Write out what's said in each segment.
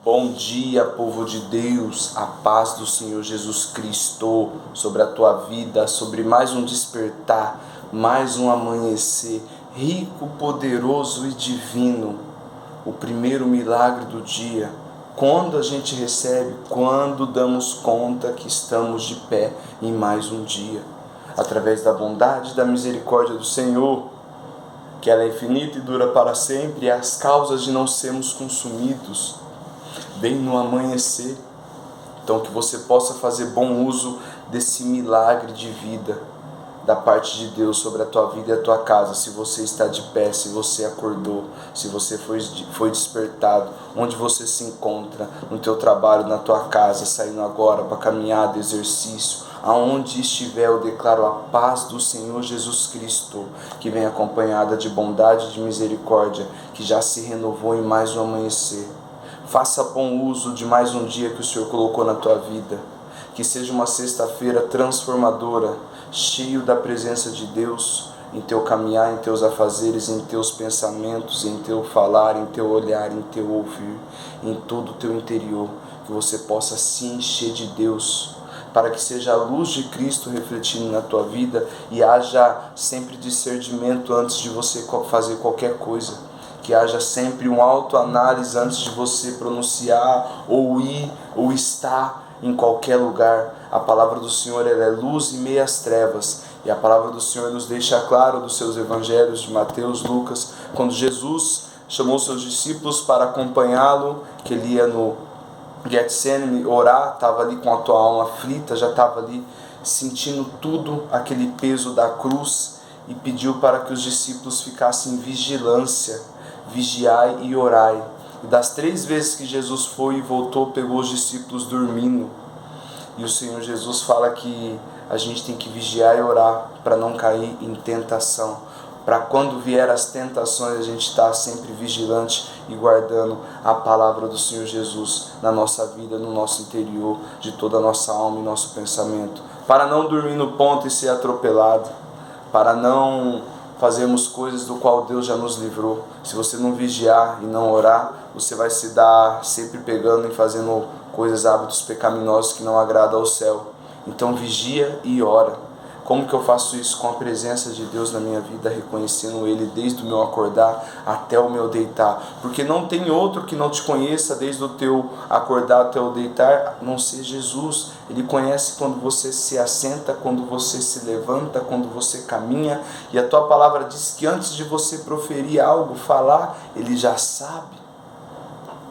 Bom dia, povo de Deus, a paz do Senhor Jesus Cristo sobre a tua vida, sobre mais um despertar, mais um amanhecer rico, poderoso e divino. O primeiro milagre do dia, quando a gente recebe, quando damos conta que estamos de pé em mais um dia, através da bondade e da misericórdia do Senhor, que ela é infinita e dura para sempre, e as causas de não sermos consumidos vem no amanhecer. Então que você possa fazer bom uso desse milagre de vida da parte de Deus sobre a tua vida e a tua casa. Se você está de pé, se você acordou, se você foi despertado, onde você se encontra, no teu trabalho, na tua casa, saindo agora para caminhada, exercício, aonde estiver, eu declaro a paz do Senhor Jesus Cristo, que vem acompanhada de bondade e de misericórdia, que já se renovou em mais um amanhecer. Faça bom uso de mais um dia que o Senhor colocou na tua vida. Que seja uma sexta-feira transformadora, cheio da presença de Deus em teu caminhar, em teus afazeres, em teus pensamentos, em teu falar, em teu olhar, em teu ouvir, em todo o teu interior. Que você possa se encher de Deus, para que seja a luz de Cristo refletindo na tua vida e haja sempre discernimento antes de você fazer qualquer coisa. Que haja sempre uma autoanálise antes de você pronunciar ou ir ou estar em qualquer lugar. A palavra do Senhor ela é luz e meias trevas. E a palavra do Senhor nos deixa claro dos seus evangelhos de Mateus, Lucas, quando Jesus chamou seus discípulos para acompanhá-lo, que ele ia no Getsêmani orar, estava ali com a tua alma aflita, já estava ali sentindo tudo aquele peso da cruz, e pediu para que os discípulos ficassem em vigilância. Vigiai e orai. E das 3 vezes que Jesus foi e voltou, pegou os discípulos dormindo. E o Senhor Jesus fala que a gente tem que vigiar e orar para não cair em tentação. Para quando vier as tentações, a gente estar sempre vigilante e guardando a palavra do Senhor Jesus na nossa vida, no nosso interior, de toda a nossa alma e nosso pensamento. Para não dormir no ponto e ser atropelado. Para não fazermos coisas do qual Deus já nos livrou. Se você não vigiar e não orar, você vai se dar sempre pegando e fazendo coisas, hábitos pecaminosos que não agradam ao céu. Então vigia e ora. Como que eu faço isso? Com a presença de Deus na minha vida, reconhecendo Ele desde o meu acordar até o meu deitar. Porque não tem outro que não te conheça desde o teu acordar até o deitar, a não ser Jesus. Ele conhece quando você se assenta, quando você se levanta, quando você caminha. E a tua palavra diz que antes de você proferir algo, falar, Ele já sabe.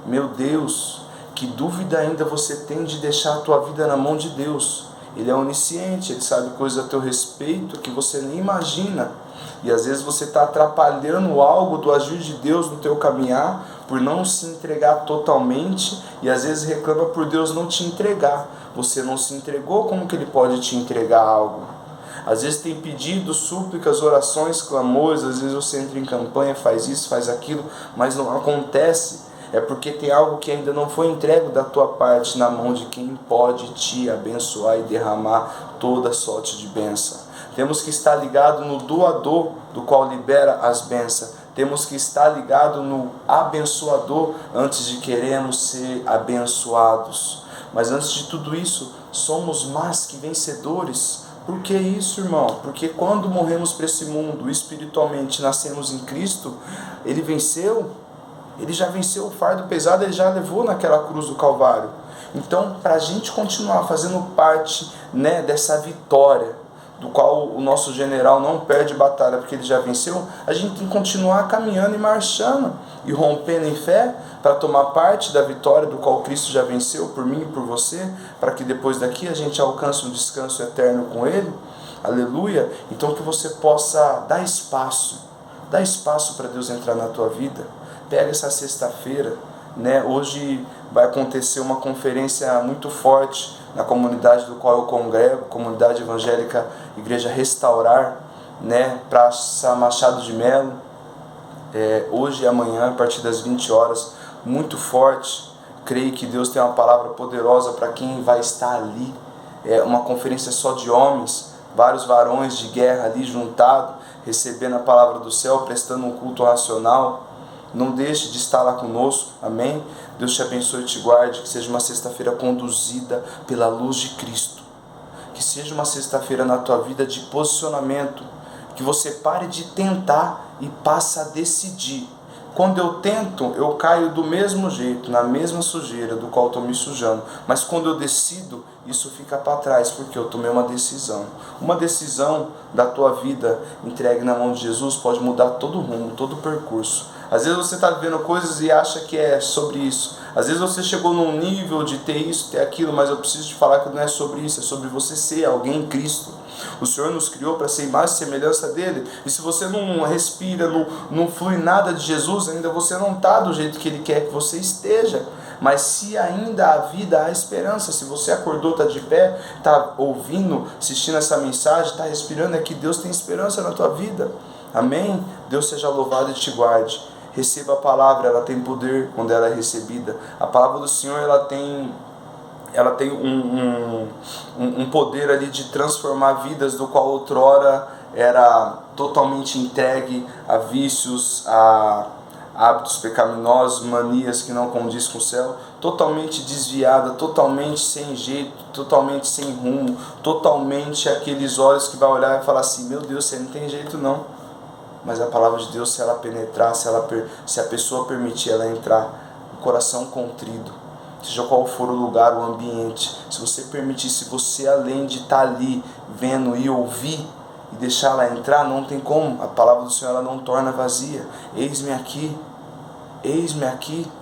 Meu Deus, que dúvida ainda você tem de deixar a tua vida na mão de Deus? Ele é onisciente, Ele sabe coisas a teu respeito que você nem imagina. E às vezes você está atrapalhando algo do agir de Deus no teu caminhar por não se entregar totalmente, e às vezes reclama por Deus não te entregar. Você não se entregou, como que Ele pode te entregar algo? Às vezes tem pedidos, súplicas, orações, clamores, às vezes você entra em campanha, faz isso, faz aquilo, mas não acontece. É porque tem algo que ainda não foi entregue da tua parte na mão de quem pode te abençoar e derramar toda sorte de bênção. Temos que estar ligado no doador, do qual libera as bênçãos. Temos que estar ligado no abençoador antes de querermos ser abençoados. Mas antes de tudo isso, somos mais que vencedores. Por que isso, irmão? Porque quando morremos para esse mundo, espiritualmente nascemos em Cristo, Ele venceu. Ele já venceu o fardo pesado, Ele já levou naquela cruz do Calvário. Então, para a gente continuar fazendo parte, dessa vitória, do qual o nosso general não perde batalha, porque ele já venceu, a gente tem que continuar caminhando e marchando, e rompendo em fé, para tomar parte da vitória do qual Cristo já venceu por mim e por você, para que depois daqui a gente alcance um descanso eterno com Ele. Aleluia! Então que você possa dar espaço para Deus entrar na tua vida. Pega essa sexta-feira, hoje vai acontecer uma conferência muito forte na comunidade do qual eu congrego, comunidade evangélica Igreja Restaurar, Praça Machado de Melo, hoje e amanhã, a partir das 20 horas, muito forte. Creio que Deus tem uma palavra poderosa para quem vai estar ali. É uma conferência só de homens, vários varões de guerra ali juntados, recebendo a palavra do céu, prestando um culto racional. não deixe de estar lá conosco, amém? Deus te abençoe e te guarde, que seja uma sexta-feira conduzida pela luz de Cristo, que seja uma sexta-feira na tua vida de posicionamento, que você pare de tentar e passe a decidir. Quando eu tento, eu caio do mesmo jeito, na mesma sujeira do qual estou me sujando. Mas quando eu decido, isso fica para trás, porque eu tomei uma decisão. Uma decisão da tua vida entregue na mão de Jesus pode mudar todo o rumo, todo o percurso. Às vezes você está vivendo coisas e acha que é sobre isso. Às vezes você chegou num nível de ter isso, ter aquilo, mas eu preciso te falar que não é sobre isso, é sobre você ser alguém em Cristo. O Senhor nos criou para ser imagem e semelhança dele. E se você não respira, não flui nada de Jesus, ainda você não está do jeito que ele quer que você esteja. Mas se ainda há vida, há esperança. Se você acordou, está de pé, está ouvindo, assistindo essa mensagem, está respirando, é que Deus tem esperança na tua vida. Amém? Deus seja louvado e te guarde. Receba a palavra, ela tem poder quando ela é recebida. A palavra do Senhor, ela tem um poder ali de transformar vidas, do qual outrora era totalmente entregue a vícios, a hábitos pecaminosos, manias que não condiz com o céu, totalmente desviada, totalmente sem jeito, totalmente sem rumo, totalmente aqueles olhos que vai olhar e falar assim, meu Deus, você não tem jeito não. Mas a palavra de Deus, se ela penetrar, se a pessoa permitir ela entrar, o coração contrido, seja qual for o lugar, o ambiente, se você permitir, se você além de estar ali vendo e ouvir e deixar ela entrar, não tem como. A palavra do Senhor ela não torna vazia. Eis-me aqui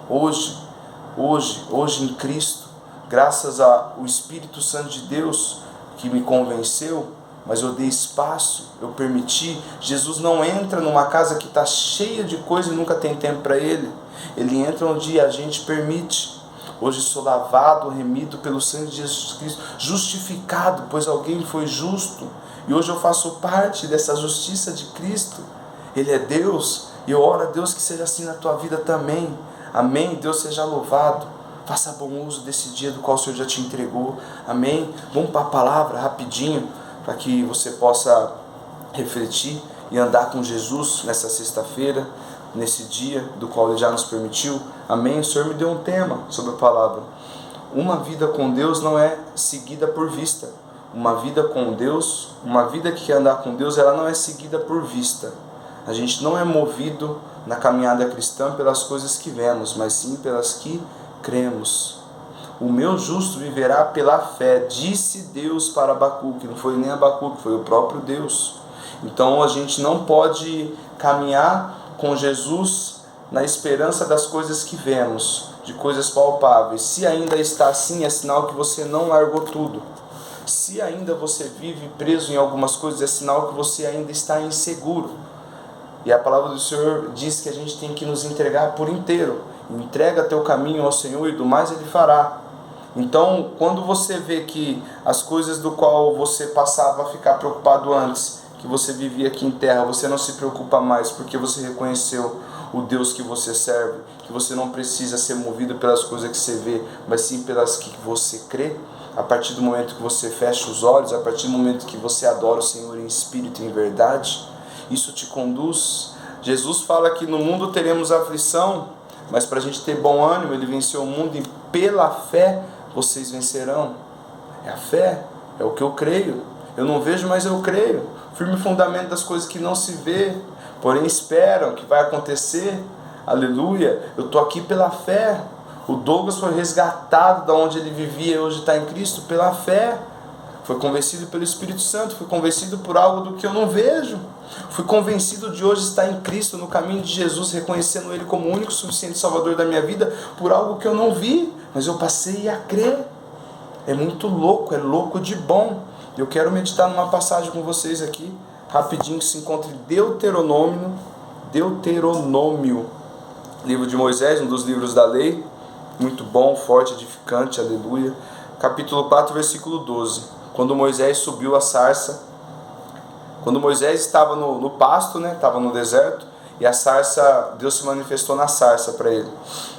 hoje em Cristo, graças ao Espírito Santo de Deus que me convenceu, mas eu dei espaço, eu permiti. Jesus não entra numa casa que está cheia de coisa e nunca tem tempo para ele. Ele entra onde a gente permite. Hoje sou lavado, remido pelo sangue de Jesus Cristo, justificado, pois alguém foi justo. E hoje eu faço parte dessa justiça de Cristo. Ele é Deus, e eu oro a Deus que seja assim na tua vida também. Amém? Deus seja louvado. Faça bom uso desse dia do qual o Senhor já te entregou. Amém? Vamos para a palavra rapidinho, para que você possa refletir e andar com Jesus nessa sexta-feira, nesse dia do qual Ele já nos permitiu. Amém? O Senhor me deu um tema sobre a palavra. Uma vida com Deus não é seguida por vista. Uma vida com Deus, uma vida que quer andar com Deus, ela não é seguida por vista. A gente não é movido na caminhada cristã pelas coisas que vemos, mas sim pelas que cremos. O meu justo viverá pela fé, disse Deus para Abacuque. Não foi nem Abacuque, foi o próprio Deus. Então a gente não pode caminhar com Jesus na esperança das coisas que vemos, de coisas palpáveis. Se ainda está assim, é sinal que você não largou tudo. Se ainda você vive preso em algumas coisas, é sinal que você ainda está inseguro. E a palavra do Senhor diz que a gente tem que nos entregar por inteiro. Entrega teu caminho ao Senhor e do mais Ele fará. Então, quando você vê que as coisas do qual você passava a ficar preocupado antes, que você vivia aqui em terra, você não se preocupa mais, porque você reconheceu o Deus que você serve, que você não precisa ser movido pelas coisas que você vê, mas sim pelas que você crê. A partir do momento que você fecha os olhos, a partir do momento que você adora o Senhor em espírito e em verdade, isso te conduz. Jesus fala que no mundo teremos aflição, mas para a gente ter bom ânimo, Ele venceu o mundo e pela fé vocês vencerão. É a fé, é o que eu creio. Eu não vejo, mas eu creio. Firme fundamento das coisas que não se vê, porém esperam que vai acontecer. Aleluia. Eu estou aqui pela fé. O Douglas foi resgatado da onde ele vivia e hoje está em Cristo pela fé. Foi convencido pelo Espírito Santo, fui convencido por algo do que eu não vejo. Fui convencido de hoje estar em Cristo, no caminho de Jesus, reconhecendo Ele como o único suficiente Salvador da minha vida, por algo que eu não vi, mas eu passei a crer. É muito louco, é louco de bom. Eu quero meditar numa passagem com vocês aqui, rapidinho, que se encontra em Deuteronômio, livro de Moisés, um dos livros da lei, muito bom, forte, edificante, aleluia. Capítulo 4, versículo 12. Quando Moisés subiu a sarça, quando Moisés estava no pasto, estava no deserto, e a sarça, Deus se manifestou na sarça para ele.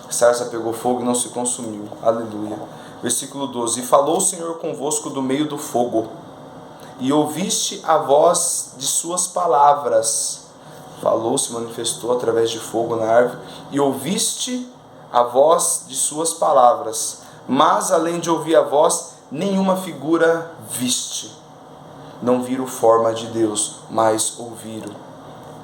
A sarça pegou fogo e não se consumiu, aleluia. Versículo 12. E falou o Senhor convosco do meio do fogo, e ouviste a voz de suas palavras, falou, se manifestou através de fogo na árvore, e ouviste a voz de suas palavras, mas além de ouvir a voz, nenhuma figura viste. Não viram forma de Deus, mas ouviram.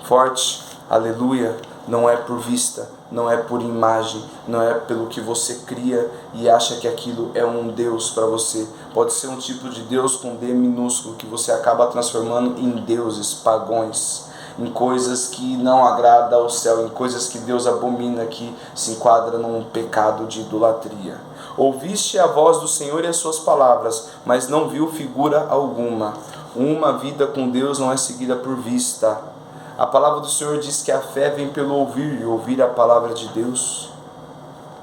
Forte, aleluia, não é por vista, não é por imagem, não é pelo que você cria e acha que aquilo é um Deus para você. Pode ser um tipo de Deus com D minúsculo que você acaba transformando em deuses pagões, em coisas que não agradam ao céu, em coisas que Deus abomina, que se enquadra num pecado de idolatria. Ouviste a voz do Senhor e as suas palavras, mas não viu figura alguma. Uma vida com Deus não é seguida por vista. A palavra do Senhor diz que a fé vem pelo ouvir, e ouvir a palavra de Deus.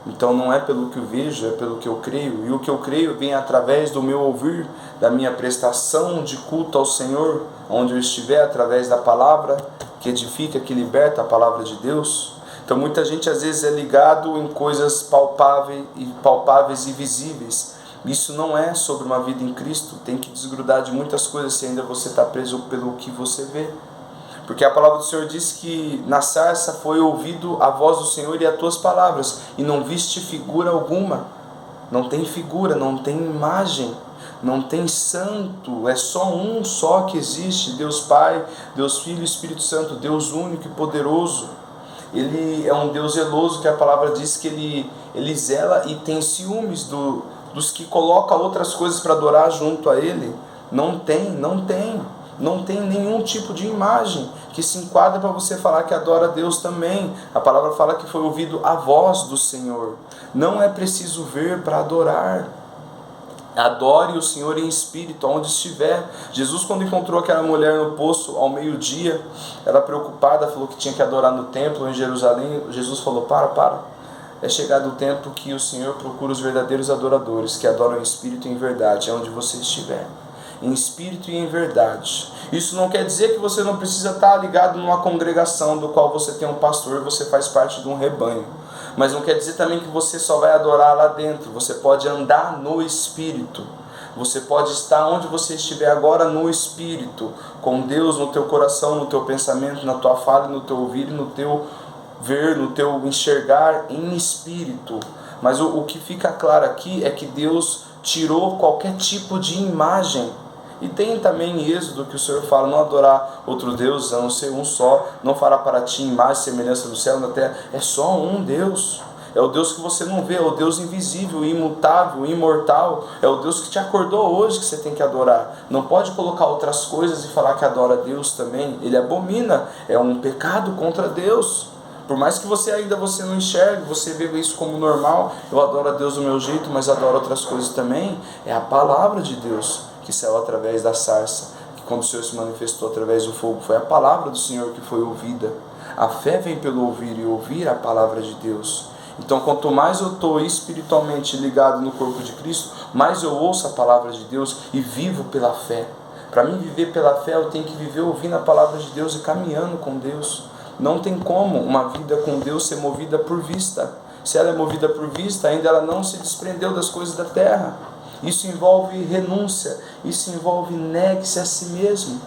Então não é pelo que eu vejo, é pelo que eu creio. E o que eu creio vem através do meu ouvir, da minha prestação de culto ao Senhor, onde eu estiver, através da palavra que edifica, que liberta, a palavra de Deus. Então muita gente às vezes é ligado em coisas palpáveis e visíveis. Isso não é sobre uma vida em Cristo. Tem que desgrudar de muitas coisas se ainda você está preso pelo que você vê. Porque a palavra do Senhor diz que na sarça foi ouvido a voz do Senhor e as tuas palavras, e não viste figura alguma. Não tem figura, não tem imagem, não tem santo, é só um só que existe, Deus Pai, Deus Filho e Espírito Santo, Deus único e poderoso. Ele é um Deus zeloso, que a palavra diz que ele zela e tem ciúmes dos que colocam outras coisas para adorar junto a Ele. Não tem nenhum tipo de imagem que se enquadra para você falar que adora a Deus também. A palavra fala que foi ouvido a voz do Senhor. Não é preciso ver para adorar. Adore o Senhor em espírito, onde estiver. Jesus, quando encontrou aquela mulher no poço ao meio-dia, ela preocupada, falou que tinha que adorar no templo em Jerusalém. Jesus falou, para. É chegado o tempo que o Senhor procura os verdadeiros adoradores, que adoram em espírito e em verdade, onde você estiver. Em espírito e em verdade. Isso não quer dizer que você não precisa estar ligado numa congregação do qual você tem um pastor e você faz parte de um rebanho. Mas não quer dizer também que você só vai adorar lá dentro. Você pode andar no Espírito. Você pode estar onde você estiver agora no Espírito, com Deus no teu coração, no teu pensamento, na tua fala, no teu ouvir, no teu ver, no teu enxergar em Espírito. Mas o que fica claro aqui é que Deus tirou qualquer tipo de imagem. E tem também em Êxodo que o Senhor fala, não adorar outro Deus, a não ser um só, não fará para ti imagem, semelhança do céu e da terra. É só um Deus. É o Deus que você não vê, é o Deus invisível, imutável, imortal. É o Deus que te acordou hoje que você tem que adorar. Não pode colocar outras coisas e falar que adora a Deus também. Ele abomina, é um pecado contra Deus. Por mais que você não enxergue, você vê isso como normal. Eu adoro a Deus do meu jeito, mas adoro outras coisas também. É a palavra de Deus que saiu através da sarça, que quando o Senhor se manifestou através do fogo, foi a palavra do Senhor que foi ouvida. A fé vem pelo ouvir, e ouvir a palavra de Deus. Então quanto mais eu estou espiritualmente ligado no corpo de Cristo, mais eu ouço a palavra de Deus e vivo pela fé. Para mim viver pela fé, eu tenho que viver ouvindo a palavra de Deus e caminhando com Deus. Não tem como uma vida com Deus ser movida por vista. Se ela é movida por vista, ainda ela não se desprendeu das coisas da terra. Isso envolve renúncia, isso envolve negue-se a si mesmo.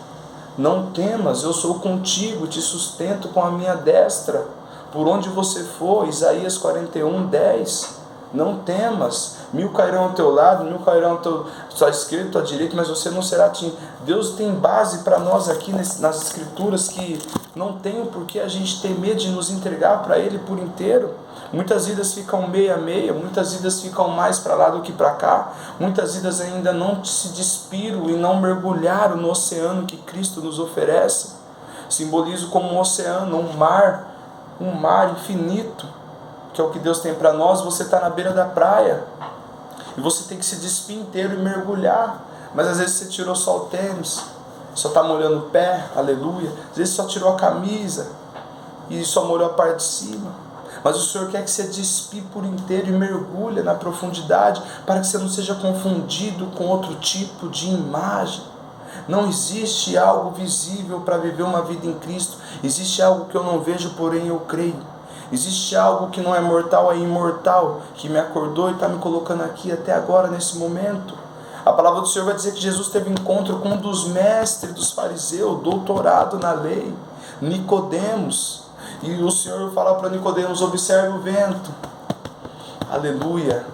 Não temas, eu sou contigo, te sustento com a minha destra. Por onde você for, Isaías 41:10. Não temas, 1000 cairão ao teu lado, 1000 cairão à tua esquerda, à tua direita, mas você não será atingido. Deus tem base para nós aqui nas Escrituras que não tem por que a gente ter medo de nos entregar para Ele por inteiro. Muitas vidas ficam meia, muitas vidas ficam mais para lá do que para cá. Muitas vidas ainda não se despiram e não mergulharam no oceano que Cristo nos oferece. Simbolizo como um oceano, um mar infinito, que é o que Deus tem para nós. Você está na beira da praia e você tem que se despir inteiro e mergulhar, mas às vezes você tirou só o tênis, só está molhando o pé, aleluia. Às vezes só tirou a camisa e só molhou a parte de cima. Mas o Senhor quer que você despie por inteiro e mergulhe na profundidade, para que você não seja confundido com outro tipo de imagem. Não existe algo visível para viver uma vida em Cristo. Existe algo que eu não vejo, porém eu creio. Existe algo que não é mortal, é imortal, que me acordou e está me colocando aqui até agora, nesse momento. A palavra do Senhor vai dizer que Jesus teve encontro com um dos mestres dos fariseus, doutorado na lei. Nicodemos. E o Senhor fala para Nicodemos: observe o vento. Aleluia.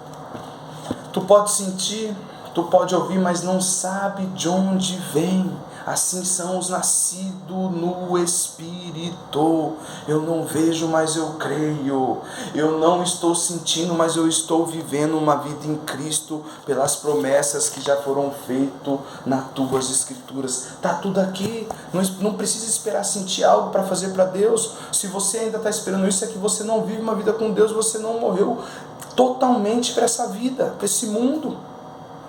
Tu pode sentir, tu pode ouvir, mas não sabe de onde vem. Assim são os nascidos no Espírito. Eu não vejo, mas eu creio. Eu não estou sentindo, mas eu estou vivendo uma vida em Cristo pelas promessas que já foram feitas nas tuas Escrituras. Está tudo aqui. Não precisa esperar sentir algo para fazer para Deus. Se você ainda está esperando isso, é que você não vive uma vida com Deus. Você não morreu totalmente para essa vida, para esse mundo.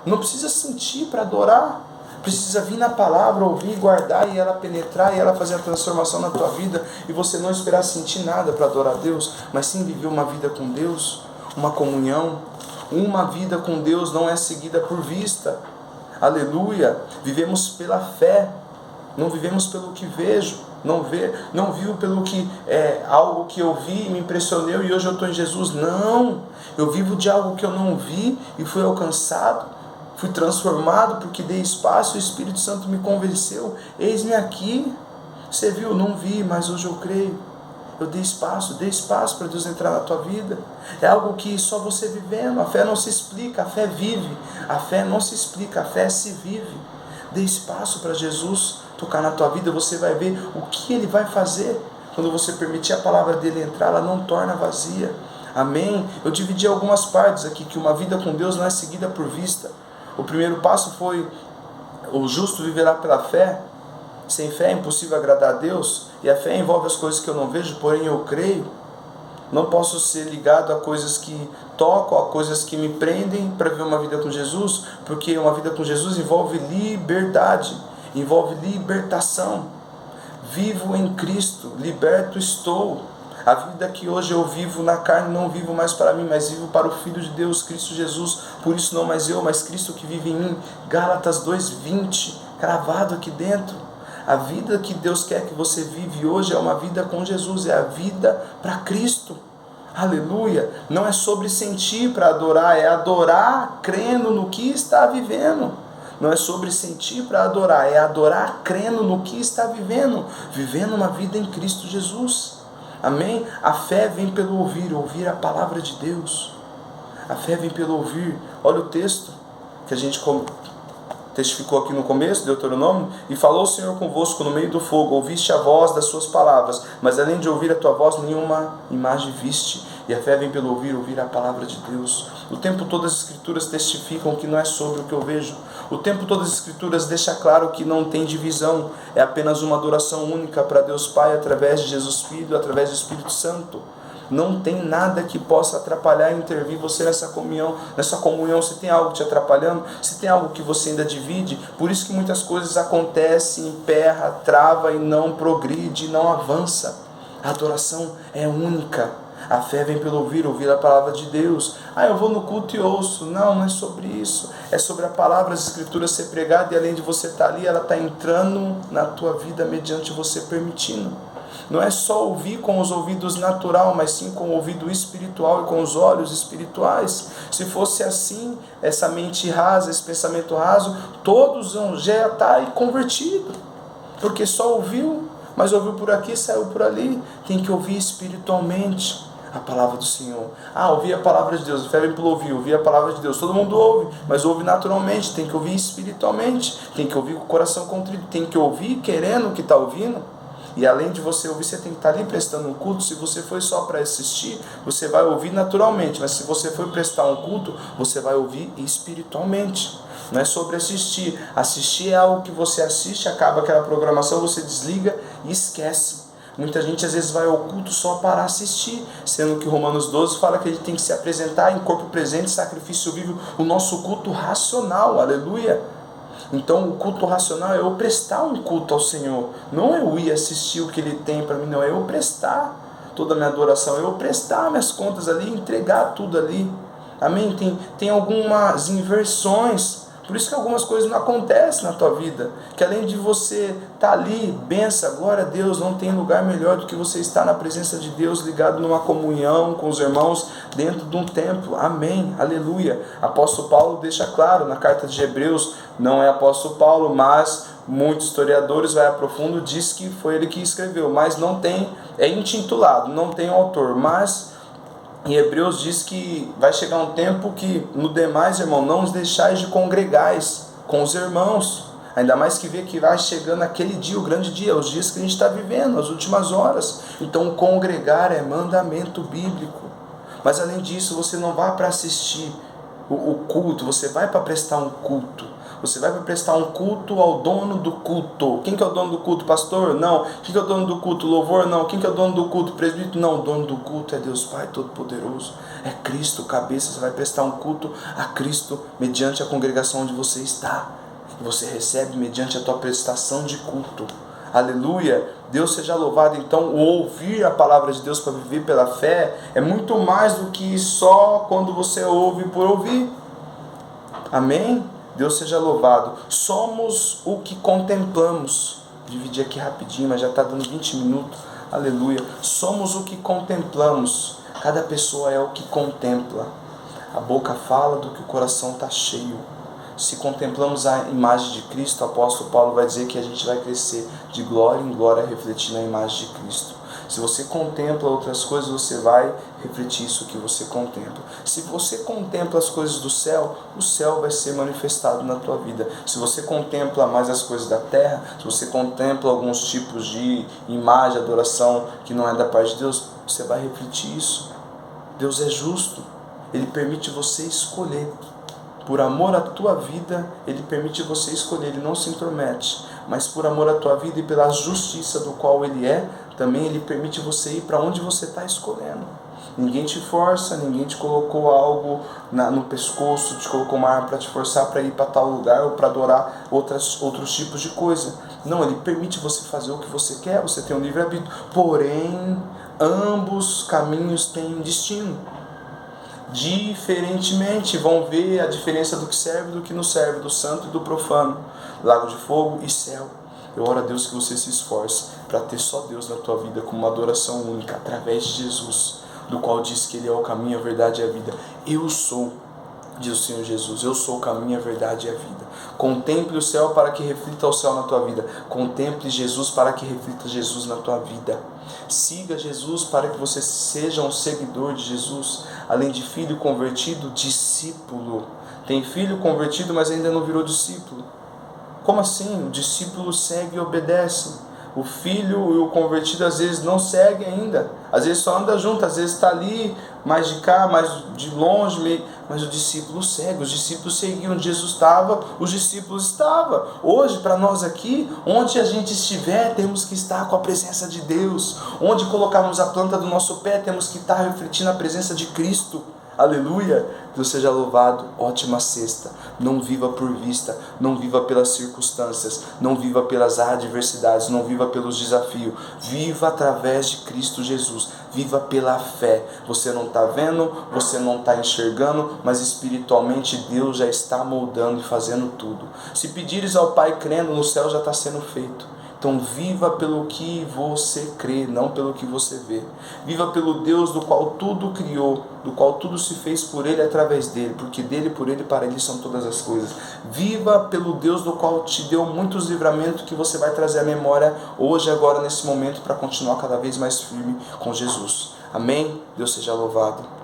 Não precisa sentir para adorar. Precisa vir na palavra, ouvir, guardar e ela penetrar e ela fazer a transformação na tua vida, e você não esperar sentir nada para adorar a Deus, mas sim viver uma vida com Deus, uma comunhão. Uma vida com Deus não é seguida por vista. Aleluia. Vivemos pela fé, não vivemos pelo que vejo. Não vivo pelo que algo que eu vi e me impressionou e hoje eu estou em Jesus. Não, eu vivo de algo que eu não vi e fui alcançado. Fui transformado porque dei espaço, o Espírito Santo me convenceu. Eis-me aqui. Você viu? Não vi, mas hoje eu creio. Eu dei espaço para Deus entrar na tua vida. É algo que só você vivendo. A fé não se explica, a fé vive. A fé não se explica, a fé se vive. Dê espaço para Jesus tocar na tua vida. Você vai ver o que Ele vai fazer. Quando você permitir a palavra dEle entrar, ela não torna vazia. Amém? Eu dividi algumas partes aqui, que uma vida com Deus não é seguida por vista. O primeiro passo foi: o justo viverá pela fé. Sem fé é impossível agradar a Deus. E a fé envolve as coisas que eu não vejo, porém eu creio. Não posso ser ligado a coisas que tocam, a coisas que me prendem para viver uma vida com Jesus, porque uma vida com Jesus envolve liberdade, envolve libertação. Vivo em Cristo, liberto estou. A vida que hoje eu vivo na carne, não vivo mais para mim, mas vivo para o Filho de Deus, Cristo Jesus. Por isso não mais eu, mas Cristo que vive em mim. Gálatas 2:20, cravado aqui dentro. A vida que Deus quer que você vive hoje é uma vida com Jesus, é a vida para Cristo. Aleluia. Não é sobre sentir para adorar, é adorar crendo no que está vivendo. Não é sobre sentir para adorar, é adorar crendo no que está vivendo. Vivendo uma vida em Cristo Jesus. Amém? A fé vem pelo ouvir, ouvir a palavra de Deus. A fé vem pelo ouvir. Olha o texto que a gente testificou aqui no começo, Deuteronômio: e falou o Senhor convosco no meio do fogo, ouviste a voz das suas palavras, mas além de ouvir a tua voz, nenhuma imagem viste. E a fé vem pelo ouvir, ouvir a palavra de Deus. O tempo todo as Escrituras testificam que não é sobre o que eu vejo. O tempo todo as Escrituras deixam claro que não tem divisão. É apenas uma adoração única para Deus Pai, através de Jesus Filho, através do Espírito Santo. Não tem nada que possa atrapalhar e intervir você nessa comunhão. Se tem algo te atrapalhando, se tem algo que você ainda divide, por isso que muitas coisas acontecem, emperra, trava e não progride, não avança. A adoração é única. A fé vem pelo ouvir, ouvir a palavra de Deus. Eu vou no culto e ouço. Não é sobre isso. É sobre a palavra, as Escrituras ser pregada, e além de você estar ali, ela está entrando na tua vida mediante você permitindo. Não é só ouvir com os ouvidos natural, mas sim com o ouvido espiritual e com os olhos espirituais. Se fosse assim, essa mente rasa, esse pensamento raso, todos já estar convertidos. Porque só ouviu, mas ouviu por aqui, saiu por ali. Tem que ouvir espiritualmente a palavra do Senhor. Ouvir a palavra de Deus. A fé vem pelo ouvir a palavra de Deus. Todo mundo ouve, mas ouve naturalmente. Tem que ouvir espiritualmente. Tem que ouvir com o coração contrito. Tem que ouvir querendo o que está ouvindo. E além de você ouvir, você tem que estar ali prestando um culto. Se você foi só para assistir, você vai ouvir naturalmente. Mas se você for prestar um culto, você vai ouvir espiritualmente. Não é sobre assistir. Assistir é algo que você assiste, acaba aquela programação, você desliga e esquece. Muita gente às vezes vai ao culto só para assistir, sendo que Romanos 12 fala que ele tem que se apresentar em corpo presente, sacrifício vivo, o nosso culto racional, aleluia. Então o culto racional é eu prestar um culto ao Senhor, não eu ir assistir o que Ele tem para mim, não, é eu prestar toda a minha adoração, é eu prestar minhas contas ali, entregar tudo ali, amém? Tem algumas inversões, Por isso que algumas coisas não acontecem na tua vida. Que além de você estar ali, benção, glória a Deus, não tem lugar melhor do que você estar na presença de Deus, ligado numa comunhão com os irmãos, dentro de um templo. Amém, aleluia. Apóstolo Paulo deixa claro na carta de Hebreus, não é apóstolo Paulo, mas muitos historiadores vai a profundo, diz que foi ele que escreveu, mas não tem, é intitulado, não tem autor, mas em Hebreus diz que vai chegar um tempo que, no demais, irmão, não os deixais de congregais com os irmãos. Ainda mais que vê que vai chegando aquele dia, o grande dia, os dias que a gente está vivendo, as últimas horas. Então, congregar é mandamento bíblico. Mas, além disso, você não vai para assistir o culto, você vai para prestar um culto. Você vai para prestar um culto ao dono do culto. Quem que é o dono do culto? Pastor? Não. Quem que é o dono do culto? Louvor? Não. Quem que é o dono do culto? Presbítero? Não. O dono do culto é Deus Pai Todo-Poderoso. É Cristo, cabeça. Você vai prestar um culto a Cristo mediante a congregação onde você está. Você recebe mediante a tua prestação de culto. Aleluia. Deus seja louvado. Então, o ouvir a palavra de Deus para viver pela fé é muito mais do que só quando você ouve por ouvir. Amém? Deus seja louvado. Somos o que contemplamos. Dividir aqui rapidinho, mas já está dando 20 minutos. Aleluia. Somos o que contemplamos. Cada pessoa é o que contempla. A boca fala do que o coração está cheio. Se contemplamos a imagem de Cristo, o apóstolo Paulo vai dizer que a gente vai crescer de glória em glória refletindo a imagem de Cristo. Se você contempla outras coisas, você vai refletir isso que você contempla. Se você contempla as coisas do céu, o céu vai ser manifestado na tua vida. Se você contempla mais as coisas da terra, se você contempla alguns tipos de imagem, adoração que não é da parte de Deus, você vai refletir isso. Deus é justo. Ele permite você escolher. Por amor à tua vida, Ele permite você escolher, Ele não se intromete. Mas por amor à tua vida e pela justiça do qual Ele é, também Ele permite você ir para onde você está escolhendo. Ninguém te força, ninguém te colocou algo no pescoço, te colocou uma arma para te forçar para ir para tal lugar ou para adorar outros tipos de coisa. Não, Ele permite você fazer o que você quer, você tem um livre-arbítrio. Porém, ambos caminhos têm destino. Diferentemente, vão ver a diferença do que serve e do que não serve, do santo e do profano, lago de fogo e céu. Eu oro a Deus que você se esforce para ter só Deus na tua vida como uma adoração única, através de Jesus, do qual diz que Ele é o caminho, a verdade e a vida. Eu sou, diz o Senhor Jesus, eu sou o caminho, a verdade e a vida. Contemple o céu para que reflita o céu na tua vida. Contemple Jesus para que reflita Jesus na tua vida. Siga Jesus para que você seja um seguidor de Jesus. Além de filho convertido, discípulo. Tem filho convertido, mas ainda não virou discípulo. Como assim? O discípulo segue e obedece. O filho e o convertido às vezes não seguem ainda. Às vezes só anda junto, às vezes está ali, mais de cá, mais de longe, mas o discípulo segue. Os discípulos seguiam onde Jesus estava, os discípulos estavam. Hoje, para nós aqui, onde a gente estiver, temos que estar com a presença de Deus. Onde colocarmos a planta do nosso pé, temos que estar refletindo a presença de Cristo. Aleluia, Deus seja louvado. Ótima sexta. Não viva por vista, não viva pelas circunstâncias, não viva pelas adversidades, não viva pelos desafios. Viva através de Cristo Jesus, viva pela fé. Você não está vendo, você não está enxergando, mas espiritualmente Deus já está moldando e fazendo tudo. Se pedires ao Pai crendo, no céu já está sendo feito. Então viva pelo que você crê, não pelo que você vê. Viva pelo Deus do qual tudo criou, do qual tudo se fez por Ele e através dEle, porque dEle, por Ele e para Ele são todas as coisas. Viva pelo Deus do qual te deu muitos livramentos que você vai trazer à memória hoje, agora, nesse momento, para continuar cada vez mais firme com Jesus. Amém? Deus seja louvado.